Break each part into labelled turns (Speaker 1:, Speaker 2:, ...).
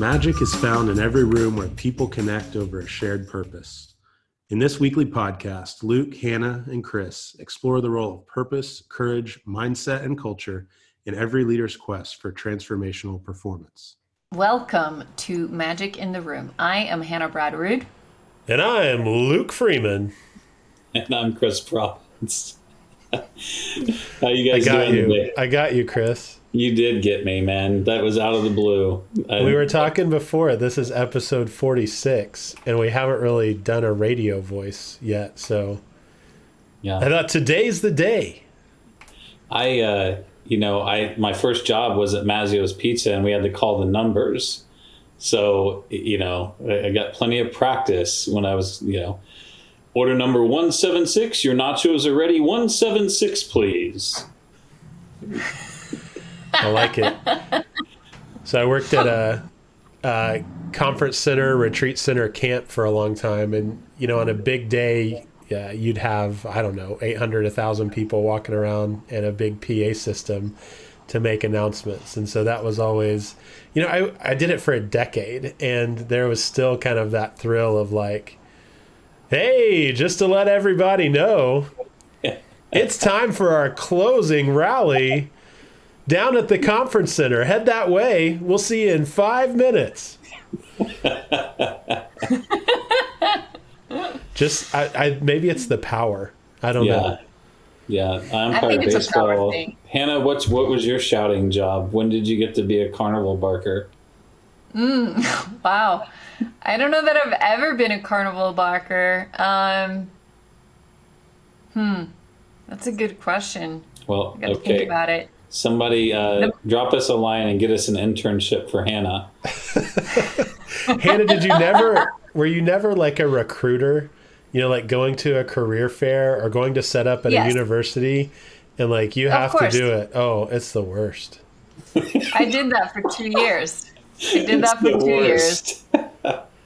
Speaker 1: Magic is found in every room where people connect over a shared purpose. In this weekly podcast, Luke, Hannah, and Chris explore the role of purpose, courage, mindset, and culture in every leader's quest for transformational performance.
Speaker 2: Welcome to Magic in the Room. I am Hannah Bradrud.
Speaker 1: And I am Luke Freeman.
Speaker 3: And I'm Chris Providence. How you guys doing today?
Speaker 1: I got you, Chris.
Speaker 3: You did get me, man. That was out of the blue.
Speaker 1: We were talking before. This is episode 46, and we haven't really done a radio voice yet. So, yeah, I thought today's the day.
Speaker 3: My first job was at Mazzio's Pizza, and we had to call the numbers. So, I got plenty of practice when I was, order number 176. Your nachos are ready. 176, please.
Speaker 1: I like it. So I worked at a conference center, retreat center camp for a long time. And, on a big day, you'd have, 800, 1,000 people walking around and a big PA system to make announcements. And so that was always, I did it for a decade, and there was still kind of that thrill of like, hey, just to let everybody know, it's time for our closing rally down at the conference center. Head that way. We'll see you in 5 minutes. Just, maybe it's the power. I don't know.
Speaker 3: Yeah, I'm part of baseball. Hannah, what was your shouting job? When did you get to be a carnival barker?
Speaker 2: Wow. I don't know that I've ever been a carnival barker. That's a good question.
Speaker 3: Well,
Speaker 2: I got to think about it.
Speaker 3: Somebody drop us a line and get us an internship for Hannah.
Speaker 1: Hannah, were you never like a recruiter? Like going to a career fair or going to set up at a university and like you have to do it. Oh, it's the worst.
Speaker 2: I did that for 2 years.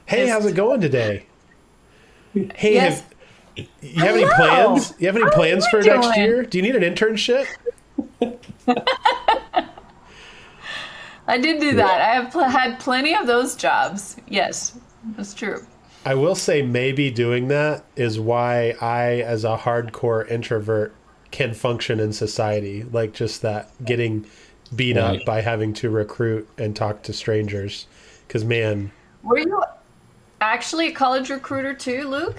Speaker 1: Hey, how's it going today? Hey,
Speaker 2: yes.
Speaker 1: You have any plans? You have any plans for next year? Do you need an internship?
Speaker 2: I did do that. I have had plenty of those jobs. Yes, that's true.
Speaker 1: I will say maybe doing that is why I, as a hardcore introvert, can function in society. Like just that getting beat up by having to recruit and talk to strangers. Because, man.
Speaker 2: Were you actually a college recruiter too, Luke?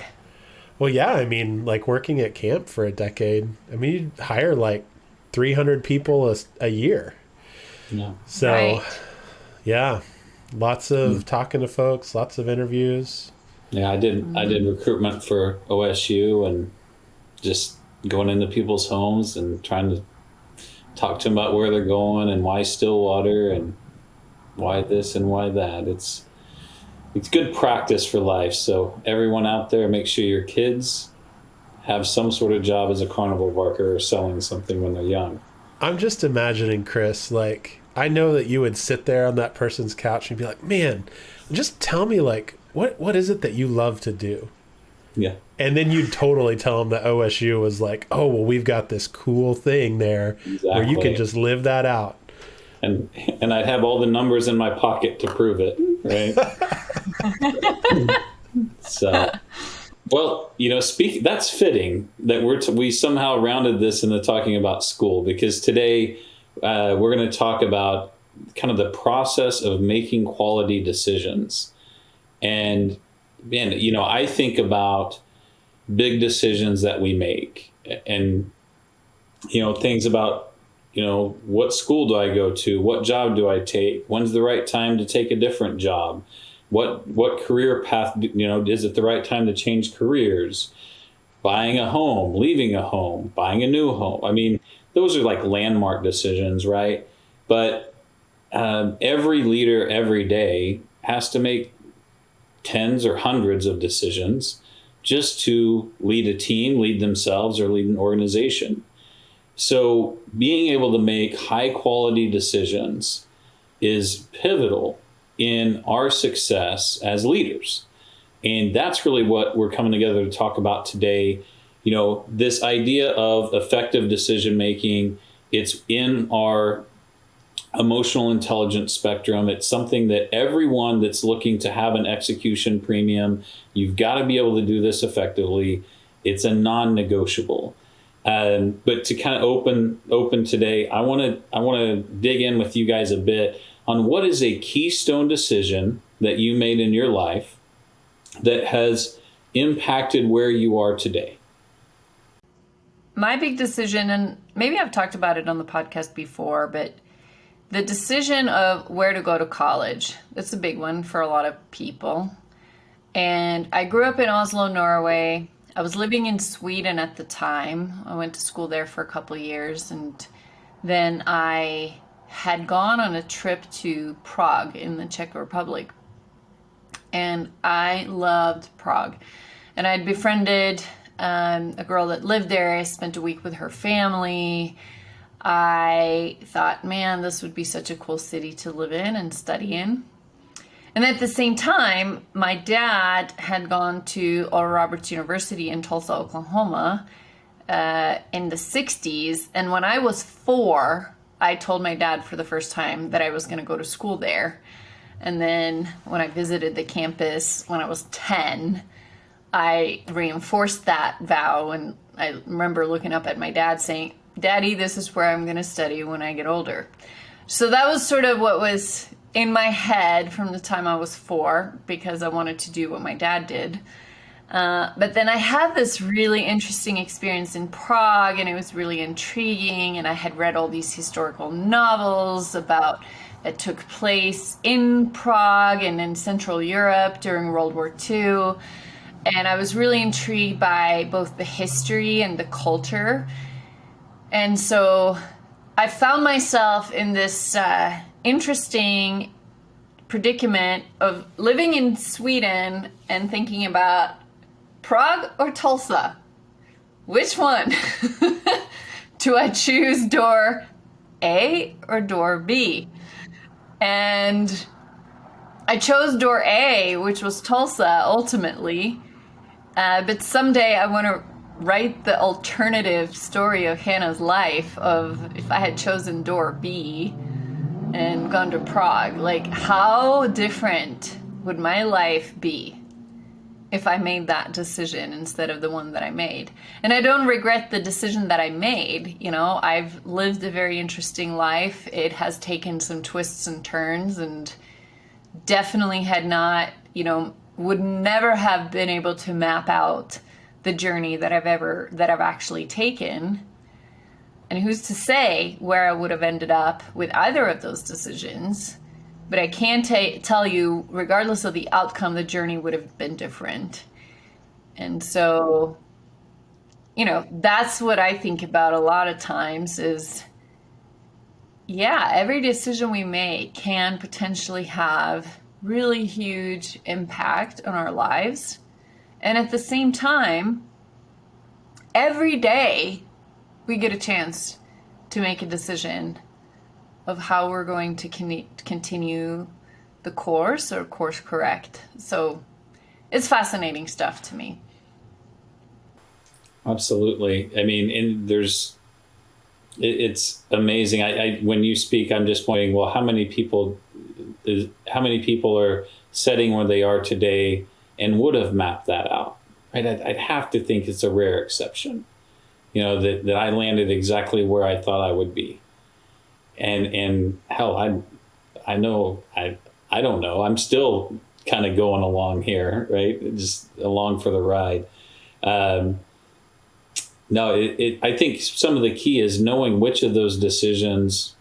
Speaker 1: Well, yeah. I mean, like working at camp for a decade. I mean, you'd hire like 300 people a year.
Speaker 3: Yeah.
Speaker 1: So, yeah. Lots of talking to folks, lots of interviews.
Speaker 3: Yeah, I did recruitment for OSU and just going into people's homes and trying to talk to them about where they're going and why Stillwater and why this and why that. It's good practice for life. So everyone out there, make sure your kids have some sort of job as a carnival barker or selling something when they're young.
Speaker 1: I'm just imagining, Chris, like, I know that you would sit there on that person's couch and be like, man, just tell me, like, what is it that you love to do?
Speaker 3: Yeah.
Speaker 1: And then you'd totally tell them that OSU was like, oh, well, we've got this cool thing there where you can just live that out.
Speaker 3: And I'd have all the numbers in my pocket to prove it, right? So, well, that's fitting that we somehow rounded this into talking about school, because today we're going to talk about kind of the process of making quality decisions. And man, I think about big decisions that we make and, things about, what school do I go to? What job do I take? When's the right time to take a different job? What career path, is it the right time to change careers? Buying a home, leaving a home, buying a new home. I mean, those are like landmark decisions, right? But every leader every day has to make tens or hundreds of decisions just to lead a team, lead themselves, or lead an organization. So being able to make high quality decisions is pivotal in our success as leaders. And that's really what we're coming together to talk about today. This idea of effective decision making, it's in our emotional intelligence spectrum. It's something that everyone that's looking to have an execution premium, you've got to be able to do this effectively. It's a non-negotiable. But to kind of open today, I want to dig in with you guys a bit on what is a keystone decision that you made in your life that has impacted where you are today.
Speaker 2: My big decision, and maybe I've talked about it on the podcast before, but the decision of where to go to college, that's a big one for a lot of people. And I grew up in Oslo, Norway. I was living in Sweden at the time. I went to school there for a couple of years, and then I had gone on a trip to Prague in the Czech Republic. And I loved Prague. And I'd befriended a girl that lived there. I spent a week with her family. I thought, man, this would be such a cool city to live in and study in. And at the same time, my dad had gone to Oral Roberts University in Tulsa, Oklahoma in the 60s. And when I was 4, I told my dad for the first time that I was going to go to school there. And then when I visited the campus when I was 10, I reinforced that vow. And I remember looking up at my dad saying, Daddy, this is where I'm going to study when I get older. So that was sort of what was in my head from the time I was 4, because I wanted to do what my dad did. But then I had this really interesting experience in Prague, and it was really intriguing. And I had read all these historical novels about that took place in Prague and in Central Europe during World War II. And I was really intrigued by both the history and the culture. And so I found myself in this interesting predicament of living in Sweden and thinking about Prague or Tulsa. Which one? Do I choose door A or door B? And I chose door A, which was Tulsa ultimately. But someday I want to write the alternative story of Hannah's life of if I had chosen door B and gone to Prague. Like, how different would my life be if I made that decision instead of the one that I made? And I don't regret the decision that I made. You know, I've lived a very interesting life. It has taken some twists and turns, and definitely had not, would never have been able to map out the journey that I've actually taken. And who's to say where I would have ended up with either of those decisions? But I can tell you, regardless of the outcome, the journey would have been different. And so, that's what I think about a lot of times is, yeah, every decision we make can potentially have really huge impact on our lives. And at the same time, every day we get a chance to make a decision of how we're going to continue the course or course correct. So it's fascinating stuff to me.
Speaker 3: Absolutely. I mean, it's amazing. I when you speak, I'm just pointing, well, how many people are sitting where they are today and would have mapped that out, right? I'd have to think it's a rare exception, that I landed exactly where I thought I would be. And hell, I know, I don't know. I'm still kind of going along here, right? Just along for the ride. No, I think some of the key is knowing which of those decisions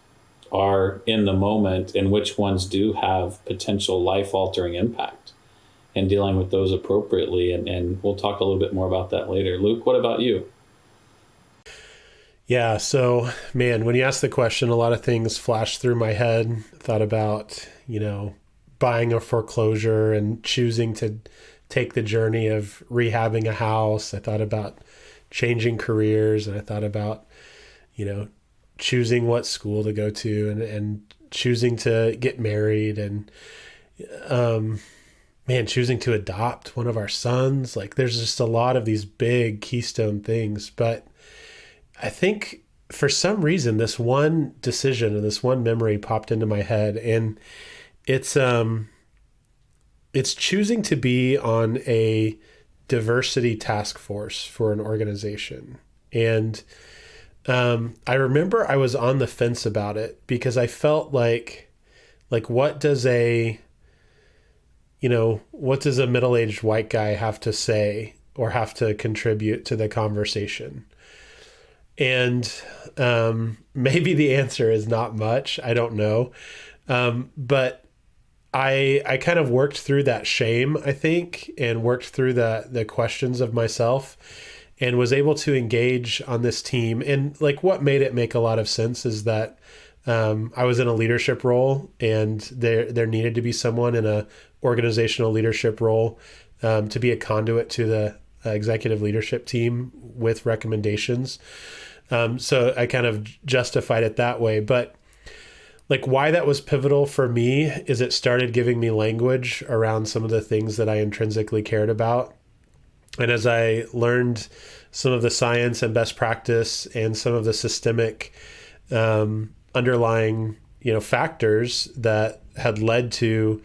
Speaker 3: are in the moment and which ones do have potential life-altering impact, and dealing with those appropriately. And we'll talk a little bit more about that later. Luke, what about you?
Speaker 1: Yeah, so, man, when you asked the question, a lot of things flashed through my head. Thought about, buying a foreclosure and choosing to take the journey of rehabbing a house. I thought about changing careers, and I thought about, choosing what school to go to and choosing to get married and, choosing to adopt one of our sons. Like, there's just a lot of these big keystone things. But I think for some reason, this one decision and this one memory popped into my head, and it's choosing to be on a diversity task force for an organization. And I remember I was on the fence about it because I felt like what does a middle-aged white guy have to say or have to contribute to the conversation? And maybe the answer is not much. I don't know. But I kind of worked through that shame, I think, and worked through the questions of myself, and was able to engage on this team. And like what made it make a lot of sense is that I was in a leadership role, and there needed to be someone in a organizational leadership role to be a conduit to the executive leadership team with recommendations. So I kind of justified it that way. But like why that was pivotal for me is it started giving me language around some of the things that I intrinsically cared about. And as I learned some of the science and best practice and some of the systemic underlying, factors that had led to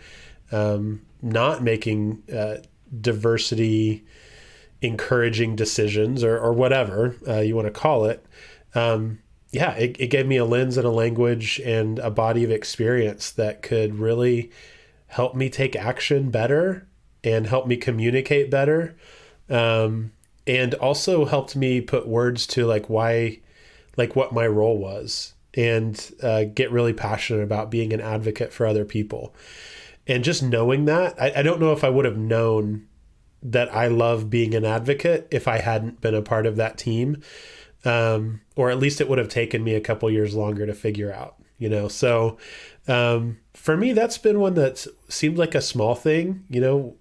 Speaker 1: not making diversity encouraging decisions or whatever you want to call it. It gave me a lens and a language and a body of experience that could really help me take action better and help me communicate better. And also helped me put words to what my role was, and get really passionate about being an advocate for other people. And just knowing that, I don't know if I would have known that I love being an advocate if I hadn't been a part of that team. Or at least it would have taken me a couple years longer to figure out, So for me, that's been one that seemed like a small thing,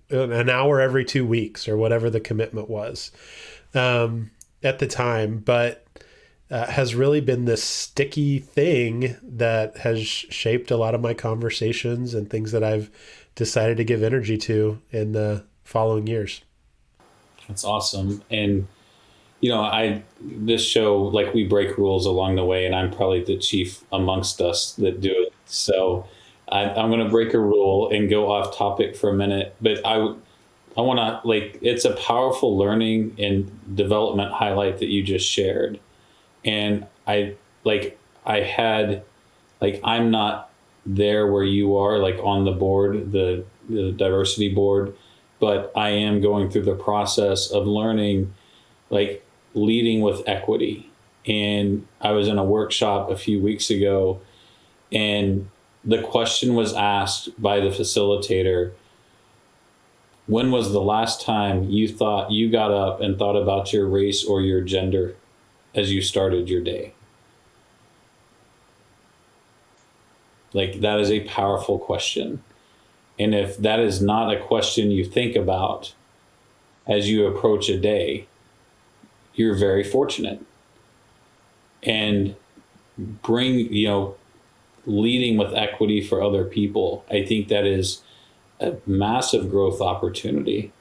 Speaker 1: an hour every 2 weeks or whatever the commitment was at the time, but has really been this sticky thing that has shaped a lot of my conversations and things that I've decided to give energy to in the following years.
Speaker 3: That's awesome. And this show, like, we break rules along the way, and I'm probably the chief amongst us that do it. So I'm going to break a rule and go off topic for a minute, but I want to, it's a powerful learning and development highlight that you just shared. And I'm not there where you are, like on the board, the diversity board, but I am going through the process of learning, leading with equity. And I was in a workshop a few weeks ago, and the question was asked by the facilitator, when was the last time you got up and thought about your race or your gender as you started your day? That is a powerful question. And if that is not a question you think about as you approach a day, you're very fortunate. And leading with equity for other people, I think that is a massive growth opportunity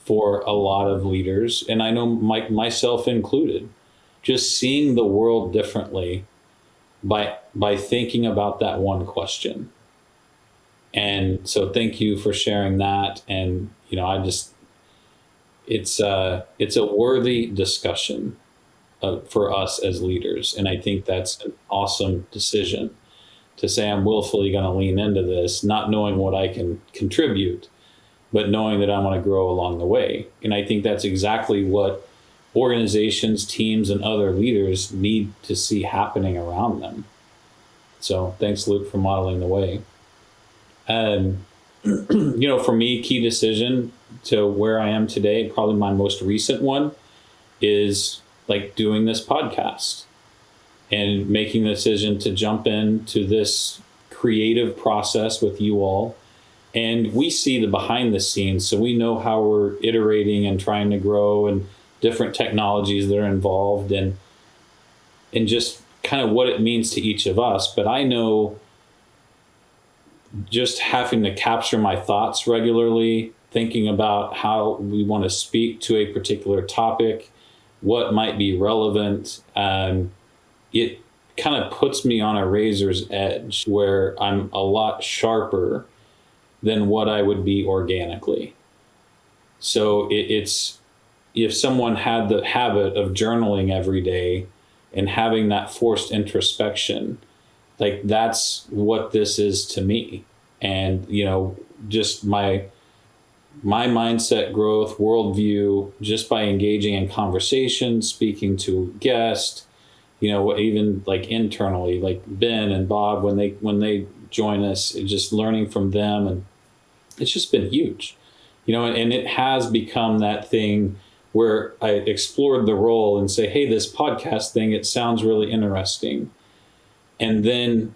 Speaker 3: for a lot of leaders. And I know myself included, just seeing the world differently by thinking about that one question. And so thank you for sharing that. And, it's a worthy discussion for us as leaders. And I think that's an awesome decision to say, I'm willfully going to lean into this, not knowing what I can contribute, but knowing that I want to grow along the way. And I think that's exactly what organizations, teams, and other leaders need to see happening around them. So thanks, Luke, for modeling the way. And, for me, key decision to where I am today, probably my most recent one, is doing this podcast and making the decision to jump into this creative process with you all. And we see the behind the scenes, so we know how we're iterating and trying to grow and different technologies that are involved and just kind of what it means to each of us. But I know just having to capture my thoughts regularly, thinking about how we want to speak to a particular topic, what might be relevant, it kind of puts me on a razor's edge where I'm a lot sharper than what I would be organically. So it's if someone had the habit of journaling every day and having that forced introspection, like that's what this is to me. And, just my mindset growth, worldview, just by engaging in conversation, speaking to guests, even like internally, like Ben and Bob, when they join us, just learning from them. And it's just been huge, and it has become that thing where I explored the role and say, hey, this podcast thing, it sounds really interesting. And then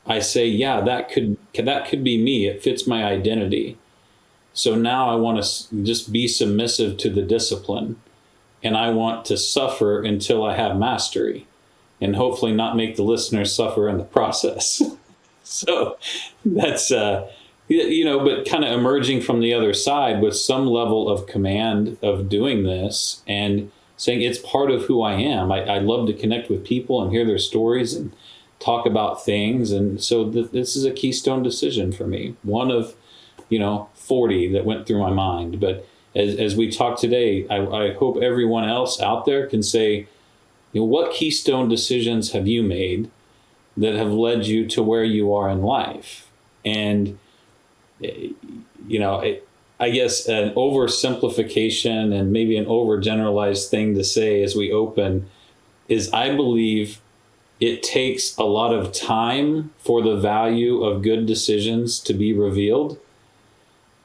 Speaker 3: I say, yeah, that could be me. It fits my identity. So now I want to just be submissive to the discipline, and I want to suffer until I have mastery, and hopefully not make the listeners suffer in the process. So that's, but kind of emerging from the other side with some level of command of doing this and saying it's part of who I am. I love to connect with people and hear their stories and talk about things. And so this is a keystone decision for me. One of, 40 that went through my mind. But as we talk today, I hope everyone else out there can say, what keystone decisions have you made that have led you to where you are in life? And, I guess an oversimplification and maybe an overgeneralized thing to say as we open is I believe it takes a lot of time for the value of good decisions to be revealed,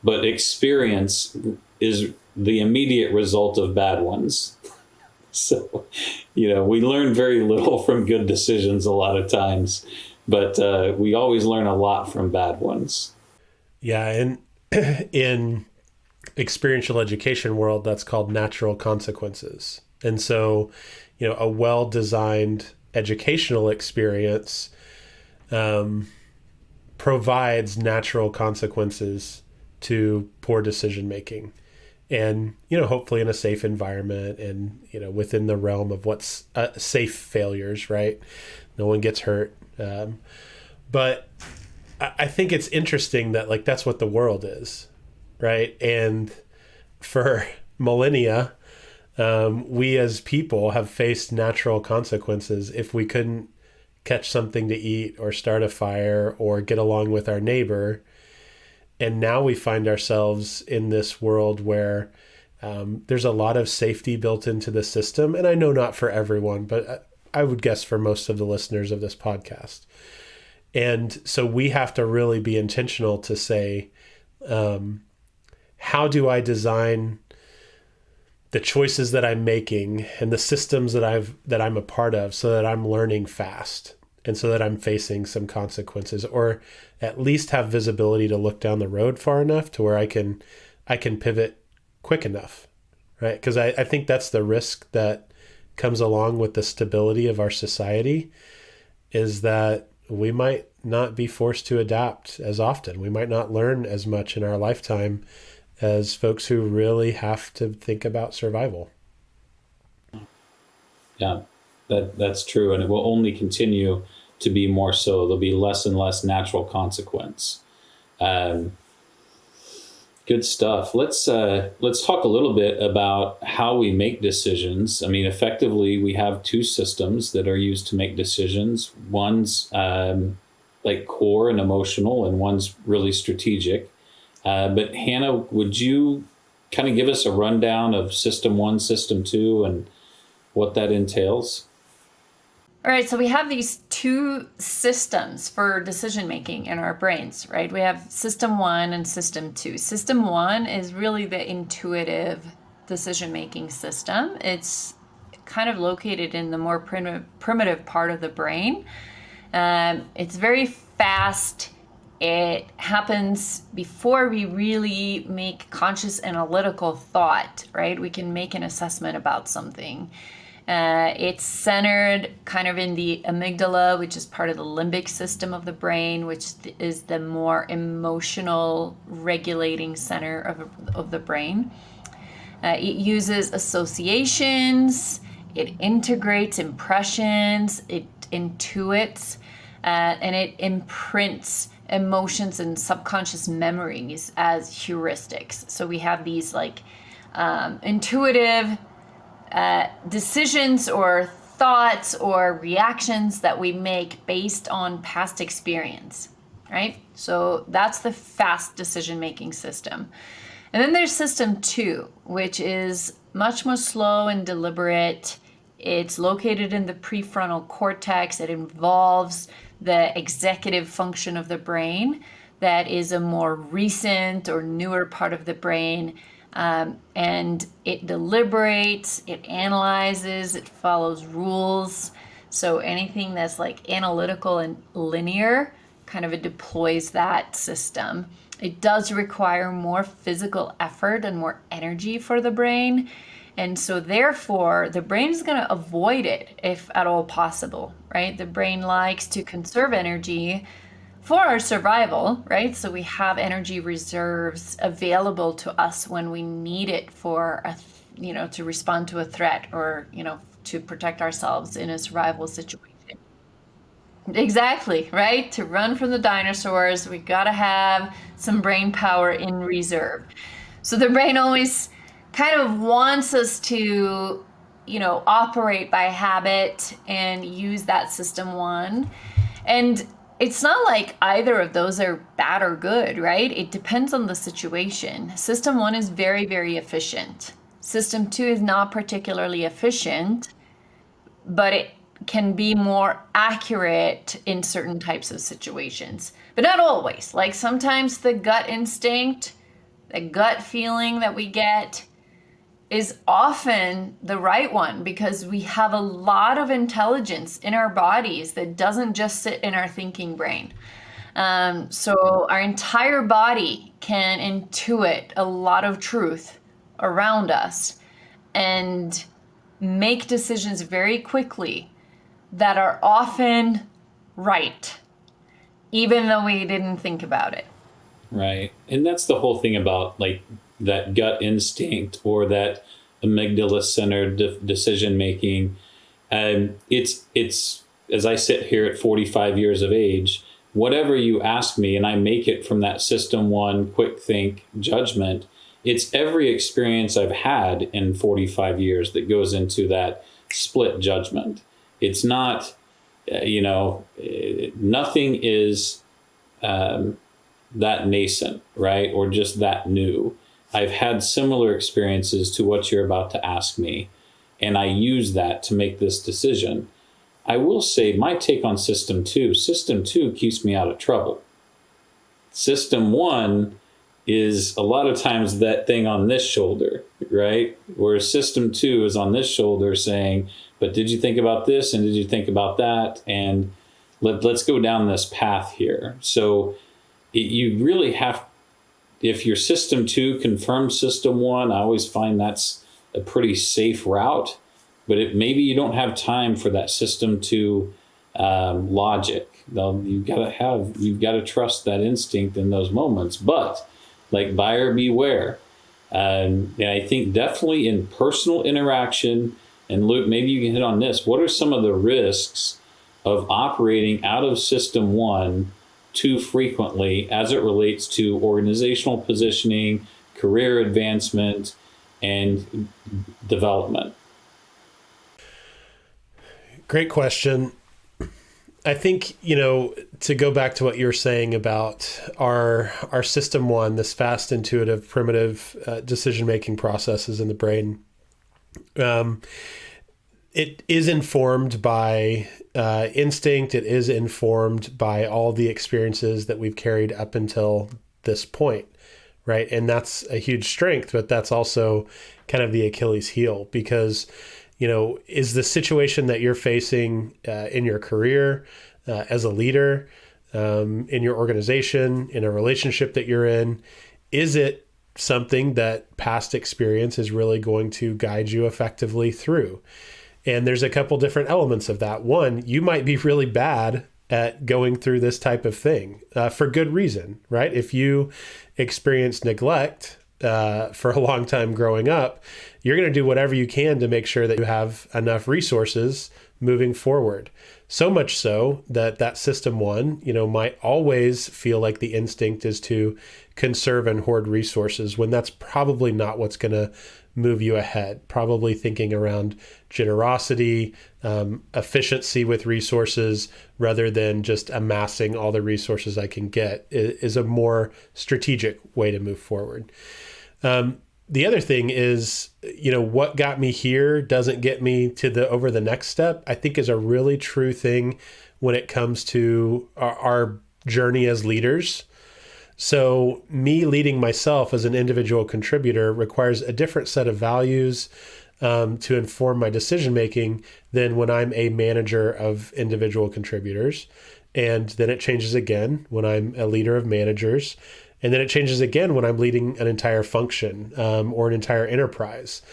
Speaker 3: but experience is the immediate result of bad ones. So, we learn very little from good decisions a lot of times, but we always learn a lot from bad ones.
Speaker 1: Yeah, and in experiential education world, that's called natural consequences. And so, a well-designed educational experience provides natural consequences to poor decision making, and hopefully in a safe environment, and within the realm of what's safe failures, right? No one gets hurt, but I think it's interesting that that's what the world is, right? And for millennia, we as people have faced natural consequences if we couldn't catch something to eat or start a fire or get along with our neighbor. And now we find ourselves in this world where there's a lot of safety built into the system. And I know not for everyone, but I would guess for most of the listeners of this podcast. And so we have to really be intentional to say, how do I design the choices that I'm making and the systems that I'm a part of so that I'm learning fast and so that I'm facing some consequences, or at least have visibility to look down the road far enough to where I can pivot quick enough, right? Because I think that's the risk that comes along with the stability of our society, is that we might not be forced to adapt as often. We might not learn as much in our lifetime as folks who really have to think about survival.
Speaker 3: Yeah, that's true. And it will only continue to be more so. There'll be less and less natural consequence. Good stuff. Let's talk a little bit about how we make decisions. I mean, effectively, we have two systems that are used to make decisions. One's like core and emotional, and one's really strategic. But Hannah, would you kind of give us a rundown of system one, system two, and what that entails?
Speaker 2: All right, so we have these two systems for decision making in our brains, right? We have system one and system two. System one is really the intuitive decision making system. It's kind of located in the more primitive part of the brain. It's very fast. It happens before we really make conscious analytical thought, right? We can make an assessment about something. It's centered kind of in the amygdala, which is part of the limbic system of the brain, which is the more emotional regulating center of the brain. It uses associations. it integrates impressions, it intuits, and it imprints emotions and subconscious memories as heuristics. So we have these like intuitive decisions or thoughts or reactions that we make based on past experience, right? So that's the fast decision-making system. And then there's system 2, which is much more slow and deliberate. It's located in the prefrontal cortex. It involves the executive function of the brain that is a more recent or newer part of the brain. And it deliberates, it analyzes, it follows rules. So anything that's like analytical and linear, kind of it deploys that system. It does require more physical effort and more energy for the brain. And so therefore, the brain is going to avoid it if at all possible, right? The brain likes to conserve energy for our survival, right? So we have energy reserves available to us when we need it for to respond to a threat or, to protect ourselves in a survival situation. Exactly, right? To run from the dinosaurs, we got to have some brain power in reserve. So the brain always kind of wants us to, operate by habit and use that system 1. And it's not like either of those are bad or good, right? It depends on the situation. System 1 is very, very efficient. System 2 is not particularly efficient, but it can be more accurate in certain types of situations, but not always. Like sometimes the gut instinct, the gut feeling that we get is often the right one because we have a lot of intelligence in our bodies that doesn't just sit in our thinking brain. So our entire body can intuit a lot of truth around us and make decisions very quickly that are often right, even though we didn't think about it.
Speaker 3: Right. And that's the whole thing about like that gut instinct or that amygdala centered decision making. It's as I sit here at 45 years of age, whatever you ask me, and I make it from that system 1 quick think judgment, it's every experience I've had in 45 years that goes into that split judgment. It's not, nothing is that nascent, right? Or just that new. I've had similar experiences to what you're about to ask me, and I use that to make this decision. I will say my take on system 2 keeps me out of trouble. System 1 is a lot of times that thing on this shoulder, right? Whereas system 2 is on this shoulder saying, but did you think about this? And did you think about that? And let's go down this path here. So you really have, if your system 2 confirms system 1, I always find that's a pretty safe route. But maybe you don't have time for that system 2 logic. You've got to trust that instinct in those moments. But like buyer beware. And I think definitely in personal interaction, and Luke, maybe you can hit on this. What are some of the risks of operating out of system 1 too frequently as it relates to organizational positioning, career advancement, and development?
Speaker 1: Great question. I think, to go back to what you were saying about our system 1, this fast, intuitive, primitive decision-making processes in the brain, it is informed by instinct. It is informed by all the experiences that we've carried up until this point, right? And that's a huge strength, but that's also kind of the Achilles heel because, is the situation that you're facing in your career as a leader, in your organization, in a relationship that you're in, is it something that past experience is really going to guide you effectively through? And there's a couple different elements of that. One, you might be really bad at going through this type of thing for good reason, right? If you experience neglect for a long time growing up, you're going to do whatever you can to make sure that you have enough resources moving forward. So much so that that system one, might always feel like the instinct is to conserve and hoard resources when that's probably not what's going to move you ahead. Probably thinking around generosity, efficiency with resources, rather than just amassing all the resources I can get is a more strategic way to move forward. The other thing is, what got me here doesn't get me to over the next step, I think is a really true thing when it comes to our journey as leaders. So me leading myself as an individual contributor requires a different set of values to inform my decision making than when I'm a manager of individual contributors. And then it changes again when I'm a leader of managers. And then it changes again when I'm leading an entire function or an entire enterprise.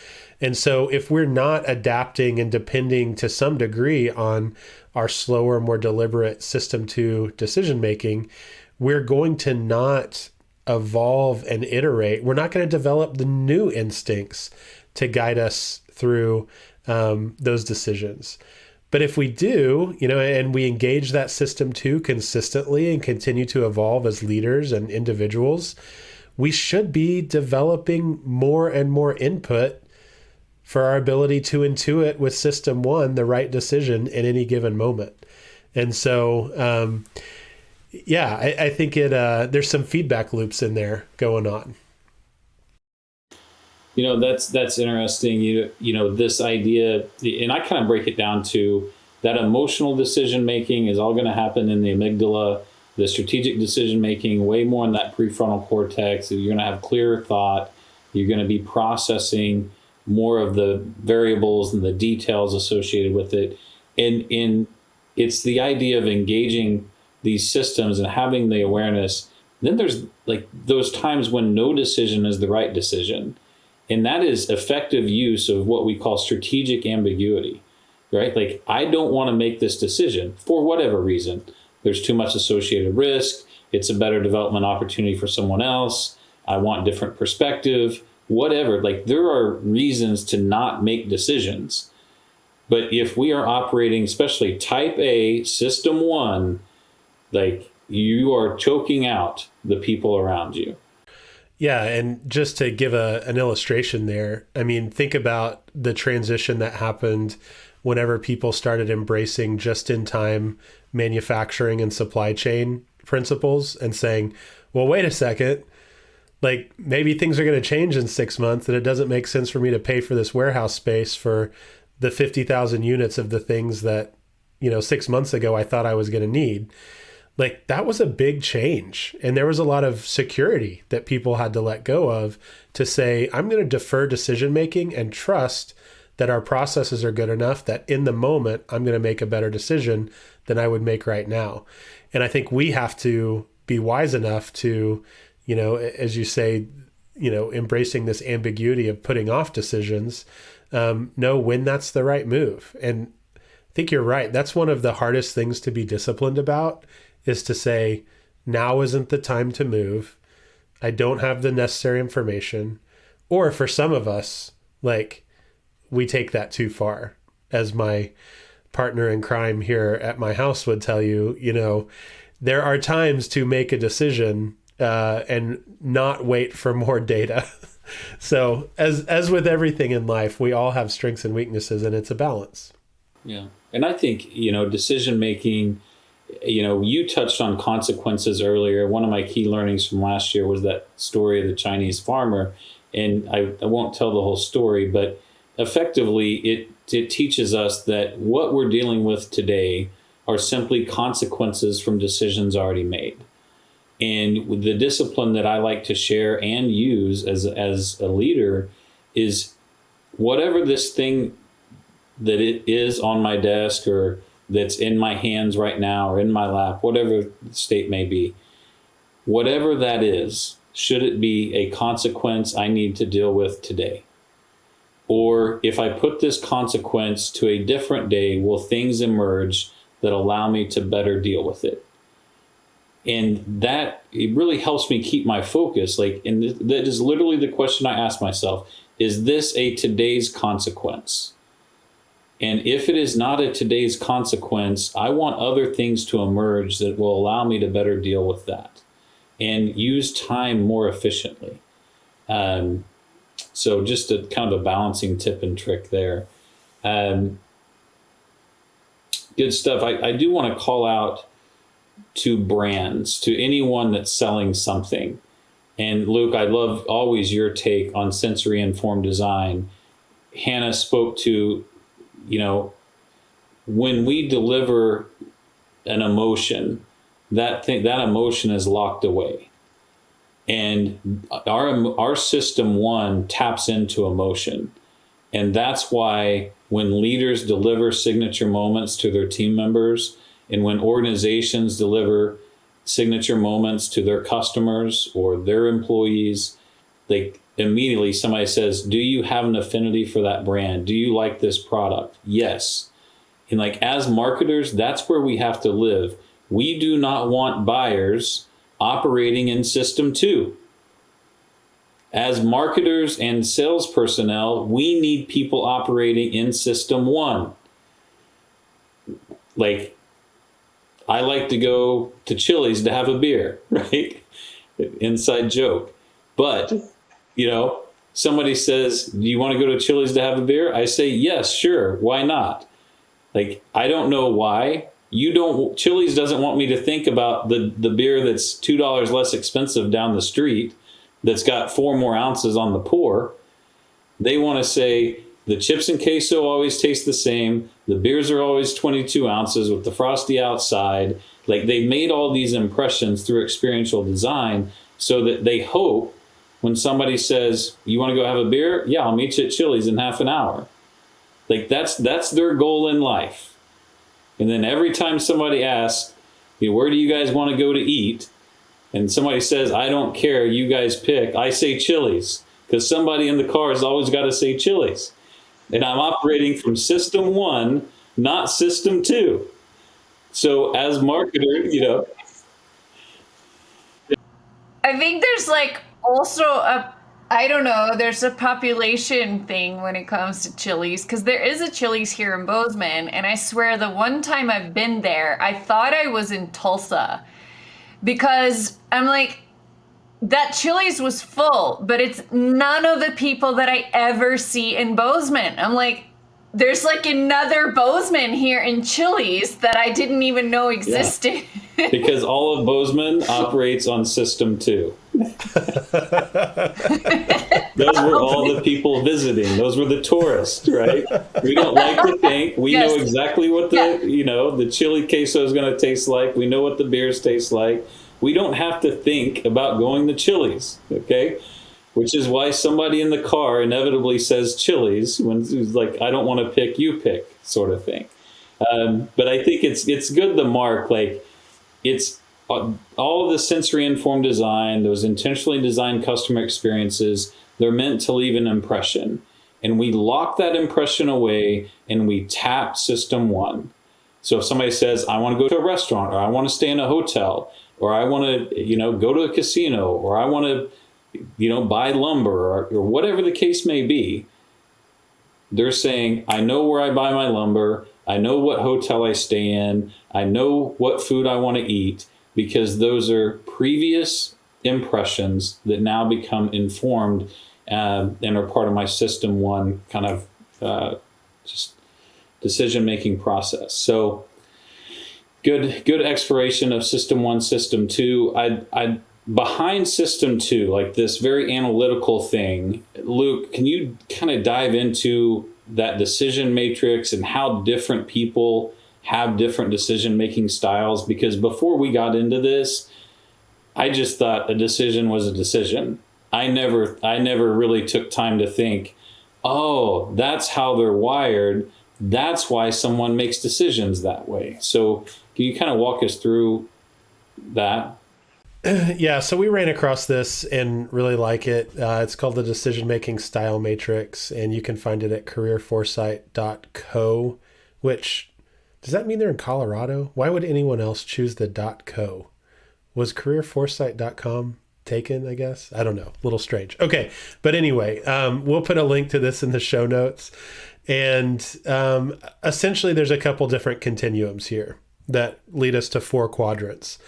Speaker 1: And so if we're not adapting and depending to some degree on our slower, more deliberate system two decision making, we're going to not evolve and iterate. We're not going to develop the new instincts to guide us through those decisions. But if we do, and we engage that system two consistently and continue to evolve as leaders and individuals, we should be developing more and more input for our ability to intuit with system one the right decision in any given moment. And so, I think there's some feedback loops in there going on.
Speaker 3: That's interesting. This idea, and I kind of break it down to that emotional decision making is all going to happen in the amygdala. The strategic decision making, way more in that prefrontal cortex. You're going to have clearer thought. You're going to be processing more of the variables and the details associated with it. And it's the idea of engaging these systems and having the awareness. Then there's like those times when no decision is the right decision. And that is effective use of what we call strategic ambiguity, right? Like, I don't want to make this decision for whatever reason. There's too much associated risk. It's a better development opportunity for someone else. I want different perspective, whatever. Like, there are reasons to not make decisions. But if we are operating, especially type A, system one, like, you are choking out the people around you.
Speaker 1: Yeah, and just to give an illustration there, I mean, think about the transition that happened whenever people started embracing just-in-time manufacturing and supply chain principles and saying, well, wait a second, like maybe things are going to change in 6 months and it doesn't make sense for me to pay for this warehouse space for the 50,000 units of the things that, 6 months ago I thought I was going to need. Like, that was a big change. And there was a lot of security that people had to let go of to say, I'm going to defer decision making and trust that our processes are good enough that in the moment, I'm going to make a better decision than I would make right now. And I think we have to be wise enough to, as you say, embracing this ambiguity of putting off decisions, know when that's the right move. And I think you're right. That's one of the hardest things to be disciplined about, is to say, now isn't the time to move. I don't have the necessary information. Or for some of us, like, we take that too far. As my partner in crime here at my house would tell you, there are times to make a decision and not wait for more data. So as with everything in life, we all have strengths and weaknesses, and it's a balance.
Speaker 3: Yeah. And I think, decision making, you touched on consequences earlier. One of my key learnings from last year was that story of the Chinese farmer. And I won't tell the whole story, but effectively it teaches us that what we're dealing with today are simply consequences from decisions already made. And the discipline that I like to share and use as a leader is whatever this thing that it is on my desk or that's in my hands right now or in my lap, whatever the state may be, whatever that is, should it be a consequence I need to deal with today? Or if I put this consequence to a different day, will things emerge that allow me to better deal with it? And that, it really helps me keep my focus. Like, and that is literally the question I ask myself: is this a today's consequence? And if it is not a today's consequence, I want other things to emerge that will allow me to better deal with that and use time more efficiently. So just a kind of a balancing tip and trick there. Good stuff. I do want to call out to brands, to anyone that's selling something. And Luke, I love always your take on sensory informed design. Hannah spoke to, when we deliver an emotion, that emotion is locked away. And our system one taps into emotion. And that's why when leaders deliver signature moments to their team members, and when organizations deliver signature moments to their customers or their employees, immediately somebody says, do you have an affinity for that brand? Do you like this product? Yes. And as marketers, that's where we have to live. We do not want buyers operating in system two. As marketers and sales personnel, we need people operating in system one. I like to go to Chili's to have a beer, right? Inside joke. But, somebody says, do you want to go to Chili's to have a beer? I say, yes, sure. Why not? I don't know why. Chili's doesn't want me to think about the beer that's $2 less expensive down the street that's got 4 more ounces on the pour. They want to say the chips and queso always taste the same. The beers are always 22 ounces with the frosty outside. They made all these impressions through experiential design so that they hope when somebody says, you want to go have a beer? Yeah, I'll meet you at Chili's in half an hour. That's their goal in life. And then every time somebody asks, where do you guys want to go to eat? And somebody says, I don't care, you guys pick. I say Chili's, because somebody in the car has always got to say Chili's. And I'm operating from system one, not system two. So as marketer,
Speaker 2: I think there's also there's a population thing when it comes to Chili's, because there is a Chili's here in Bozeman, and I swear the one time I've been there, I thought I was in Tulsa, because I'm that Chili's was full, but it's none of the people that I ever see in Bozeman. I'm there's another Bozeman here in Chili's that I didn't even know existed.
Speaker 3: Yeah. Because all of Bozeman operates on system two. Those were all the people visiting. Those were the tourists, right? We don't like to think. We know exactly what the chili queso is going to taste like. We know what the beers taste like. We don't have to think about going to Chili's, okay? Which is why somebody in the car inevitably says Chili's when it's I don't want to pick, you pick, sort of thing. But I think it's good to mark, it's all of the sensory informed design, those intentionally designed customer experiences, they're meant to leave an impression. And we lock that impression away and we tap system one. So if somebody says, I want to go to a restaurant, or I want to stay in a hotel, or I want to, go to a casino, or I want to, buy lumber, or whatever the case may be, they're saying, I know where I buy my lumber. I know what hotel I stay in. I know what food I want to eat, because those are previous impressions that now become informed and are part of my system one kind of just decision-making process. So good exploration of system one, system two. I behind system two, this very analytical thing, Luke, can you kind of dive into that decision matrix and how different people have different decision-making styles? Because before we got into this, I just thought a decision was a decision. I never really took time to think, oh, that's how they're wired. That's why someone makes decisions that way. So can you kind of walk us through that?
Speaker 1: Yeah, so we ran across this and really like it. It's called the Decision Making Style Matrix, and you can find it at careerforesight.co, which, does that mean they're in Colorado? Why would anyone else choose the .co? Was careerforesight.com taken, I guess? I don't know. A little strange. Okay. But anyway, we'll put a link to this in the show notes. And essentially, there's a couple different continuums here that lead us to 4 quadrants.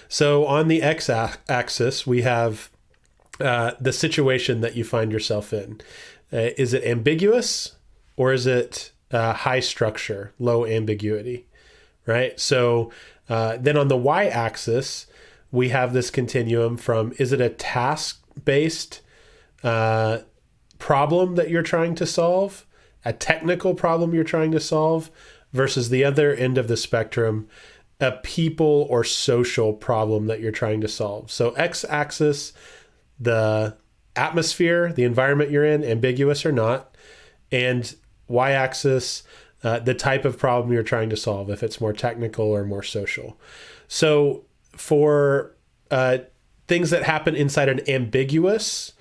Speaker 1: So on the x-axis, we have the situation that you find yourself in. Is it ambiguous, or is it high structure, low ambiguity, right? So then on the y-axis, we have this continuum from, is it a task-based problem that you're trying to solve, a technical problem you're trying to solve, versus the other end of the spectrum, a people or social problem that you're trying to solve. So x-axis, the atmosphere, the environment you're in, ambiguous or not, and y-axis, the type of problem you're trying to solve, if it's more technical or more social. So for things that happen inside an ambiguous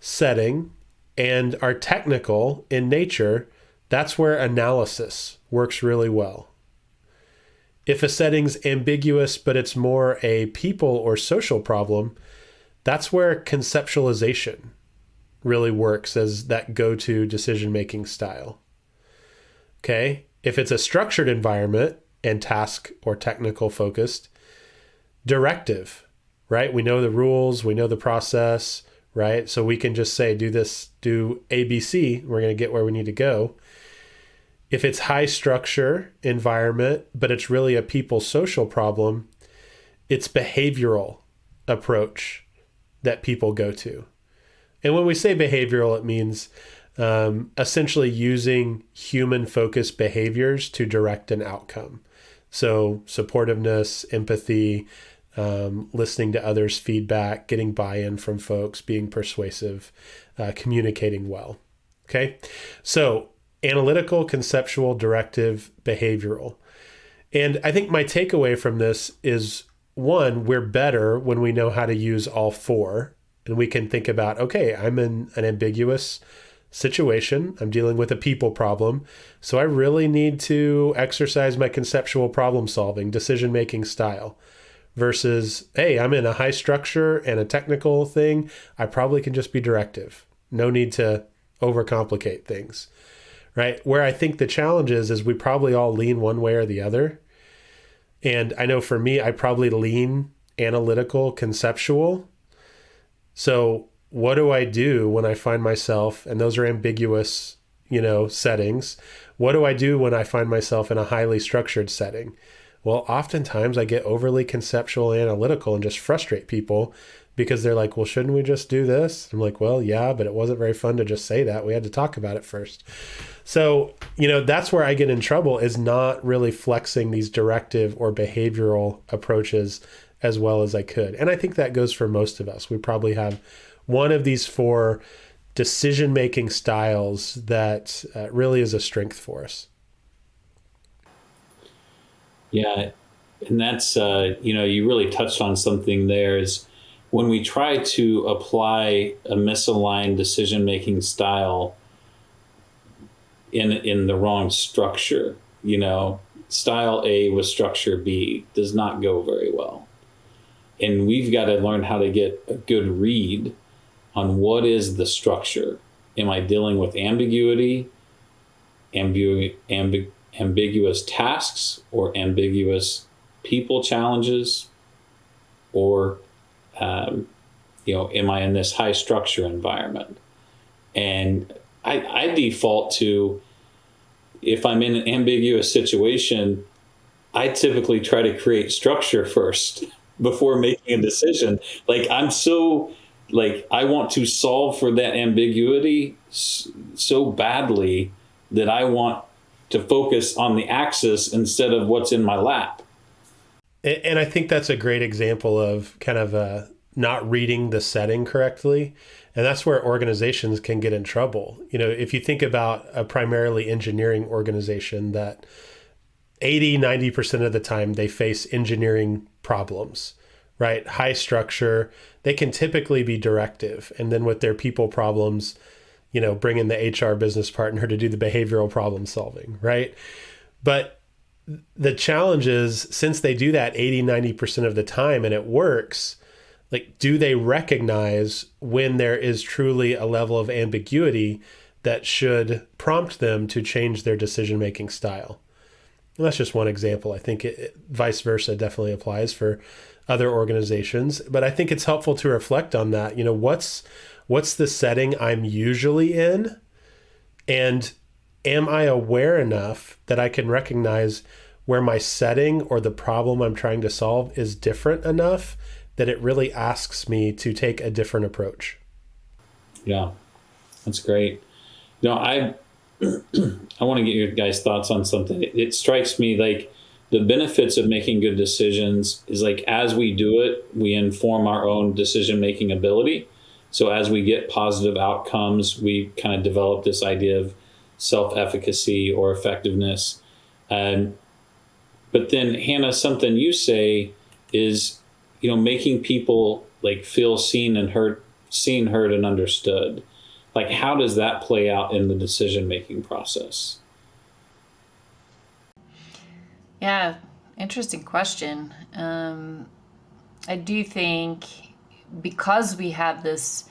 Speaker 1: setting and are technical in nature, that's where analysis works really well. If a setting's ambiguous, but it's more a people or social problem, that's where conceptualization really works as that go-to decision-making style. Okay? If it's a structured environment and task or technical focused, directive, right? We know the rules, we know the process, right? So we can just say, do this, do ABC, we're going to get where we need to go. If it's high structure environment, but it's really a people social problem, it's behavioral approach that people go to. And when we say behavioral, it means essentially using human-focused behaviors to direct an outcome. So supportiveness, empathy, listening to others' feedback, getting buy-in from folks, being persuasive, communicating well. Okay? So analytical, conceptual, directive, behavioral. And I think my takeaway from this is, one, we're better when we know how to use all 4. And we can think about, okay, I'm in an ambiguous situation. I'm dealing with a people problem. So I really need to exercise my conceptual problem solving, decision-making style. Versus, hey, I'm in a high structure and a technical thing. I probably can just be directive. No need to overcomplicate things, right? Where I think the challenge is we probably all lean one way or the other. And I know for me, I probably lean analytical, conceptual. So what do I do when I find myself, and those are ambiguous, settings. What do I do when I find myself in a highly structured setting? Well, oftentimes I get overly conceptual and analytical and just frustrate people because they're like, well, shouldn't we just do this? I'm like, well, yeah, but it wasn't very fun to just say that. We had to talk about it first. So, that's where I get in trouble, is not really flexing these directive or behavioral approaches as well as I could. And I think that goes for most of us. We probably have one of these 4 decision-making styles that really is a strength for us.
Speaker 3: Yeah, and that's, you really touched on something there, is when we try to apply a misaligned decision-making style in the wrong structure, style A with structure B does not go very well. And we've got to learn how to get a good read on what is the structure. Am I dealing with ambiguity, ambiguous tasks, or ambiguous people challenges, or am I in this high structure environment? And I default to, if I'm in an ambiguous situation, I typically try to create structure first before making a decision. I want to solve for that ambiguity so badly that I want to focus on the axis instead of what's in my lap.
Speaker 1: And I think that's a great example of kind of not reading the setting correctly. And that's where organizations can get in trouble. If you think about a primarily engineering organization, that 80-90% of the time they face engineering problems, right? High structure, they can typically be directive. And then with their people problems, bring in the HR business partner to do the behavioral problem solving, right? But the challenge is, since they do that 80-90% of the time and it works, like, do they recognize when there is truly a level of ambiguity that should prompt them to change their decision-making style? And that's just one example. I think vice versa definitely applies for other organizations, but I think it's helpful to reflect on that. What's the setting I'm usually in? And am I aware enough that I can recognize where my setting or the problem I'm trying to solve is different enough that it really asks me to take a different approach?
Speaker 3: Yeah, that's great. I want to get your guys' thoughts on something. It strikes me like the benefits of making good decisions is, like, as we do it, we inform our own decision-making ability. So as we get positive outcomes, we kind of develop this idea of self-efficacy or effectiveness. But then, Hannah, something you say is, making people like feel seen, heard, and understood. Like, how does that play out in the decision-making process?
Speaker 2: Yeah, interesting question. I do think because we have this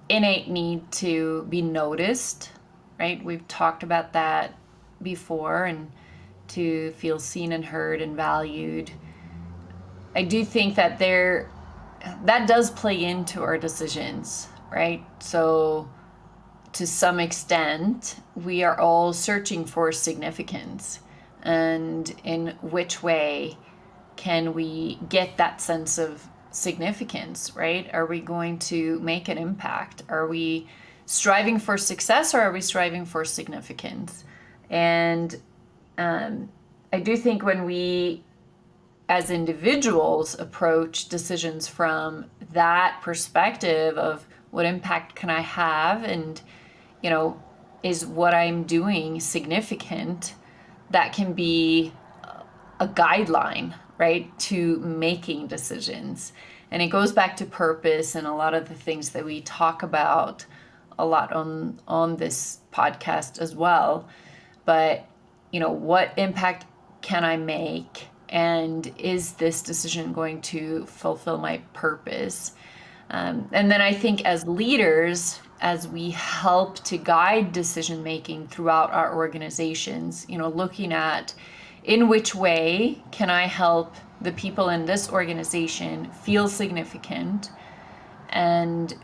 Speaker 2: innate need to be noticed, right? We've talked about that before, and to feel seen and heard and valued. I do think that that does play into our decisions, right? So to some extent, we are all searching for significance. And in which way can we get that sense of significance, right? Are we going to make an impact? Are we striving for success, or are we striving for significance? And I do think when we, as individuals, approach decisions from that perspective of what impact can I have, and, is what I'm doing significant, that can be a guideline, right, to making decisions. And it goes back to purpose and a lot of the things that we talk about a lot on this podcast as well. But, what impact can I make? And is this decision going to fulfill my purpose? And then I think as leaders, as we help to guide decision making throughout our organizations, looking at in which way can I help the people in this organization feel significant, and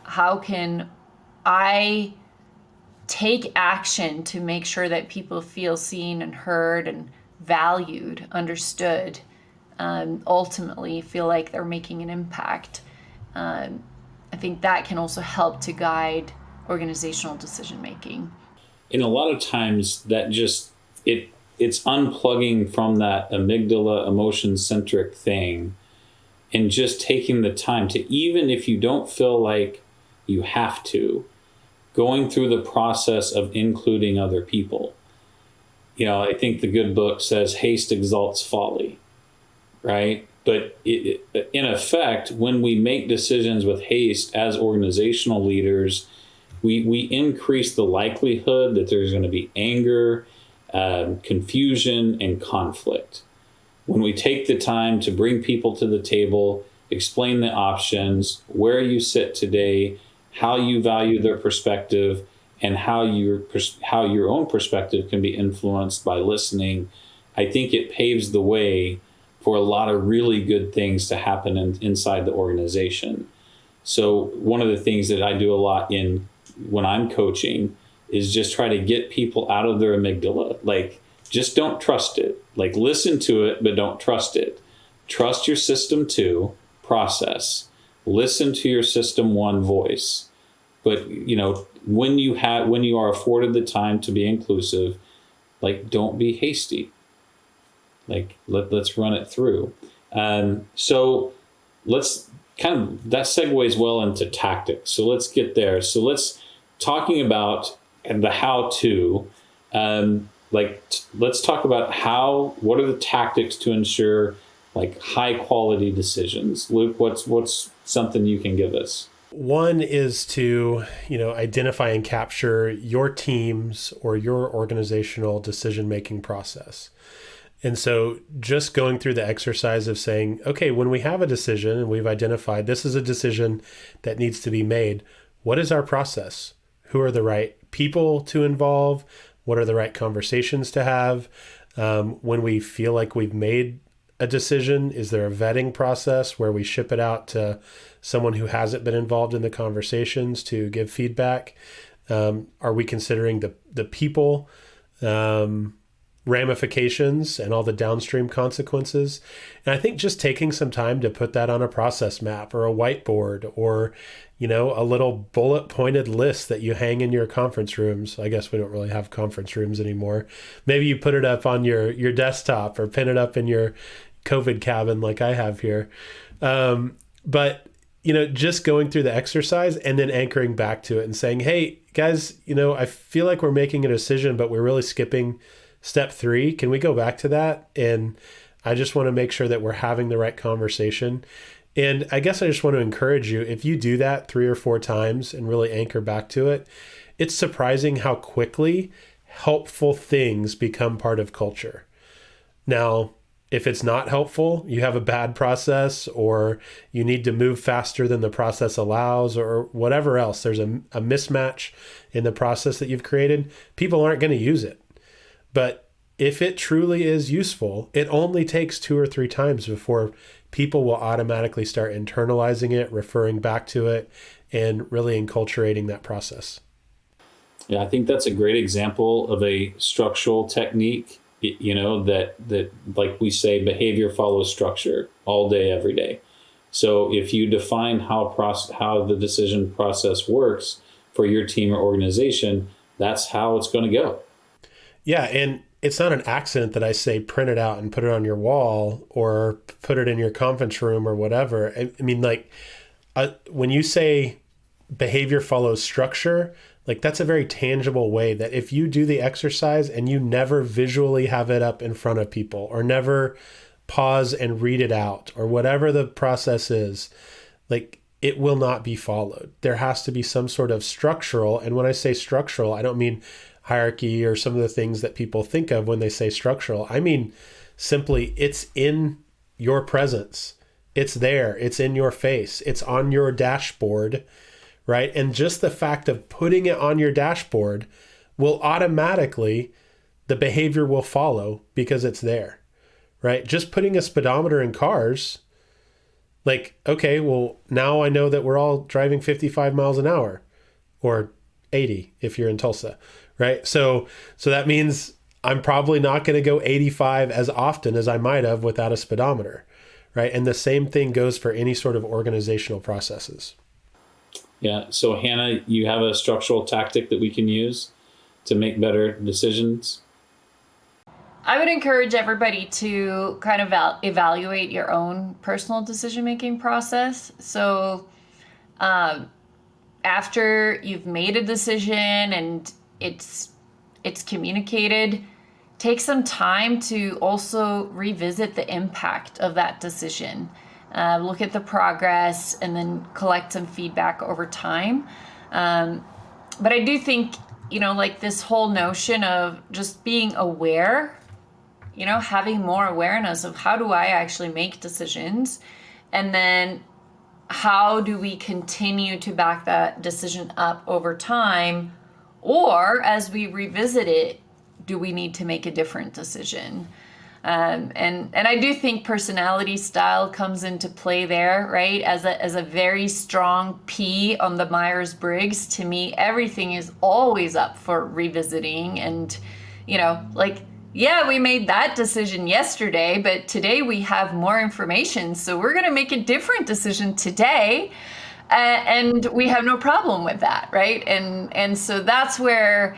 Speaker 2: how can I take action to make sure that people feel seen and heard and valued, understood, ultimately feel like they're making an impact. I think that can also help to guide organizational decision making.
Speaker 3: And a lot of times that just it's unplugging from that amygdala emotion centric thing and just taking the time to, even if you don't feel like you have to, going through the process of including other people. I think the good book says haste exalts folly, right? But in effect, when we make decisions with haste as organizational leaders, we increase the likelihood that there's going to be anger, confusion, and conflict. When we take the time to bring people to the table, explain the options, where you sit today, how you value their perspective, and how your own perspective can be influenced by listening, I think it paves the way for a lot of really good things to happen inside the organization. So one of the things that I do a lot when I'm coaching is just try to get people out of their amygdala. Like, just don't trust it. Like, listen to it, but don't trust it. Trust your system 2 process. Listen to your system 1 voice. But, when you are afforded the time to be inclusive, like, don't be hasty. Like, let's run it through. So let's that segues well into tactics. So let's get there. So let's talking about the how-to. Let's talk about what are the tactics to ensure like high quality decisions. Luke, what's something you can give us?
Speaker 1: One is to, identify and capture your team's or your organizational decision-making process. And so just going through the exercise of saying, okay, when we have a decision and we've identified this is a decision that needs to be made, what is our process? Who are the right people to involve? What are the right conversations to have? When we feel like we've made a decision, is there a vetting process where we ship it out to someone who hasn't been involved in the conversations to give feedback? Are we considering the people ramifications and all the downstream consequences? And I think just taking some time to put that on a process map or a whiteboard or, a little bullet pointed list that you hang in your conference rooms. I guess we don't really have conference rooms anymore. Maybe you put it up on your desktop or pin it up in your COVID cabin like I have here. But, just going through the exercise and then anchoring back to it and saying, hey, guys, I feel like we're making a decision, but we're really skipping step 3. Can we go back to that? And I just want to make sure that we're having the right conversation. And I guess I just want to encourage you, if you do that 3 or 4 times and really anchor back to it, it's surprising how quickly helpful things become part of culture. Now, if it's not helpful, you have a bad process or you need to move faster than the process allows or whatever else, there's a mismatch in the process that you've created, people aren't going to use it. But if it truly is useful, it only takes 2 or 3 times before people will automatically start internalizing it, referring back to it, and really enculturating that process.
Speaker 3: Yeah, I think that's a great example of a structural technique, that like we say, behavior follows structure all day, every day. So if you define how the decision process works for your team or organization, that's how it's going to go. Yeah,
Speaker 1: and it's not an accident that I say print it out and put it on your wall or put it in your conference room or whatever. I mean, when you say behavior follows structure, that's a very tangible way that if you do the exercise and you never visually have it up in front of people or never pause and read it out or whatever the process is, it will not be followed. There has to be some sort of structural. And when I say structural, I don't mean hierarchy or some of the things that people think of when they say structural. I mean, simply it's in your presence. It's there. It's in your face. It's on your dashboard, right? And just the fact of putting it on your dashboard will automatically, the behavior will follow because it's there, right? Just putting a speedometer in cars, okay, well, now I know that we're all driving 55 miles an hour or 80 if you're in Tulsa. Right. So that means I'm probably not going to go 85 as often as I might have without a speedometer. Right. And the same thing goes for any sort of organizational processes.
Speaker 3: Yeah. So Hannah, you have a structural tactic that we can use to make better decisions?
Speaker 2: I would encourage everybody to kind of evaluate your own personal decision-making process. So after you've made a decision and it's communicated, take some time to also revisit the impact of that decision. Look at the progress and then collect some feedback over time. But I do think, this whole notion of just being aware, having more awareness of how do I actually make decisions, and then how do we continue to back that decision up over time, or as we revisit it, do we need to make a different decision? And I do think personality style comes into play there, right? As a very strong P on the Myers-Briggs, to me, everything is always up for revisiting. And, yeah, we made that decision yesterday, but today we have more information. So we're going to make a different decision today. And we have no problem with that, right? And so that's where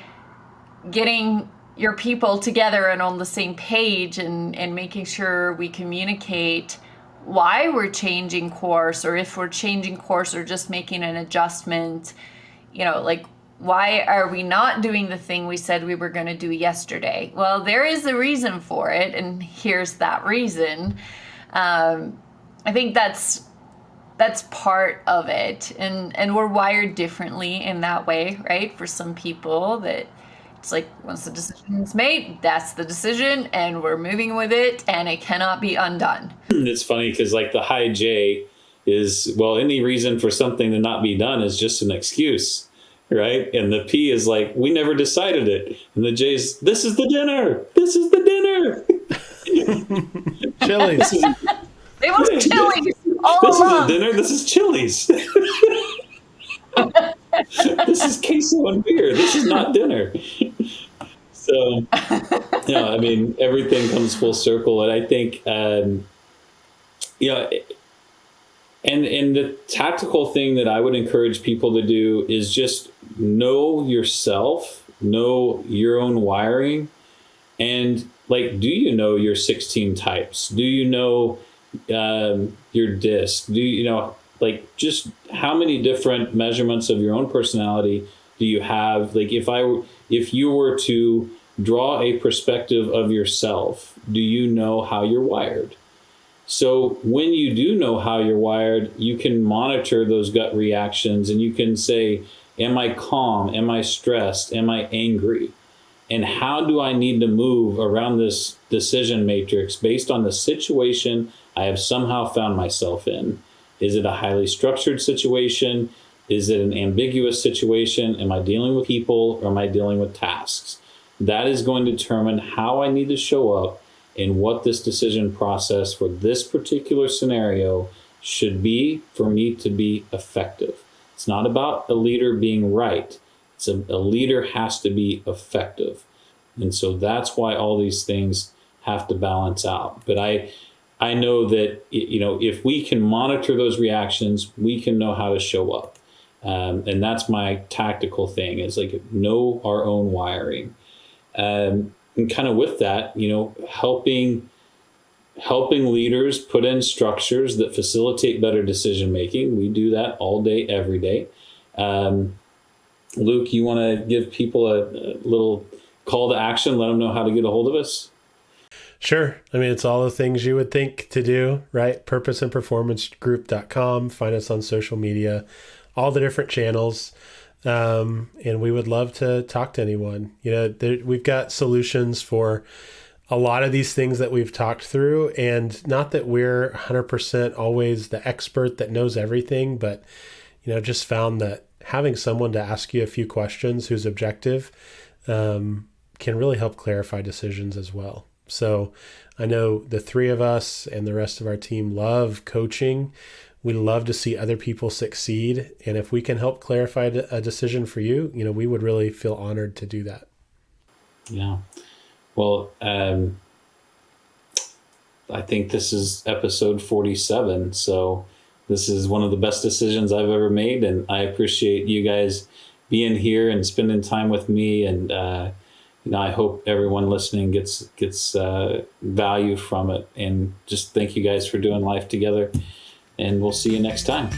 Speaker 2: getting your people together and on the same page and making sure we communicate why we're changing course, or if we're changing course or just making an adjustment, why are we not doing the thing we said we were going to do yesterday? Well, there is a reason for it, and here's that reason. I think that's that's part of it, and we're wired differently in that way, right? For some people, that it's like once the decision's made, that's the decision, and we're moving with it, and it cannot be undone.
Speaker 3: It's funny because like the high J is, well, any reason for something to not be done is just an excuse, right? And the P is like, we never decided it. And the J is, this is the dinner. This is the dinner.
Speaker 1: Chili's.
Speaker 2: They want Chili's all
Speaker 3: This
Speaker 2: along.
Speaker 3: isn't dinner. This is Chili's. This is queso and beer. This is not dinner. So, yeah, I mean, everything comes full circle. And I think, you know, and the tactical thing that I would encourage people to do is just know yourself, know your own wiring. And like, do you know your 16 types? Do you know your disc? Do you know, like, just how many different measurements of your own personality do you have? Like, if you were to draw a perspective of yourself, do you know how you're wired? So when you do know how you're wired, you can monitor those gut reactions and you can say, am I calm? Am I stressed? Am I angry? And how do I need to move around this decision matrix based on the situation I have somehow found myself in? Is it a highly structured situation? Is it an ambiguous situation? Am I dealing with people or am I dealing with tasks? That is going to determine how I need to show up and what this decision process for this particular scenario should be for me to be effective. It's not about a leader being right. It's a leader has to be effective. And so that's why all these things have to balance out. But I know that, you know, if we can monitor those reactions, we can know how to show up. And that's my tactical thing, is like know our own wiring. And kind of with that, you know, helping leaders put in structures that facilitate better decision making. We do that all day, every day. Luke, you want to give people a little call to action, let them know how to get a hold of us?
Speaker 1: Sure. I mean, it's all the things you would think to do, right? purposeandperformancegroup.com. Find us on social media, all the different channels. And we would love to talk to anyone. You know, we've got solutions for a lot of these things that we've talked through, and not that we're 100% always the expert that knows everything, but, you know, just found that having someone to ask you a few questions who's objective can really help clarify decisions as well. So I know the three of us and the rest of our team love coaching. We love to see other people succeed. And if we can help clarify a decision for you, you know, we would really feel honored to do that.
Speaker 3: Yeah. Well, I think this is episode 47. So this is one of the best decisions I've ever made. And I appreciate you guys being here and spending time with me. And, you know, I hope everyone listening gets value from it. And just thank you guys for doing life together. And we'll see you next time.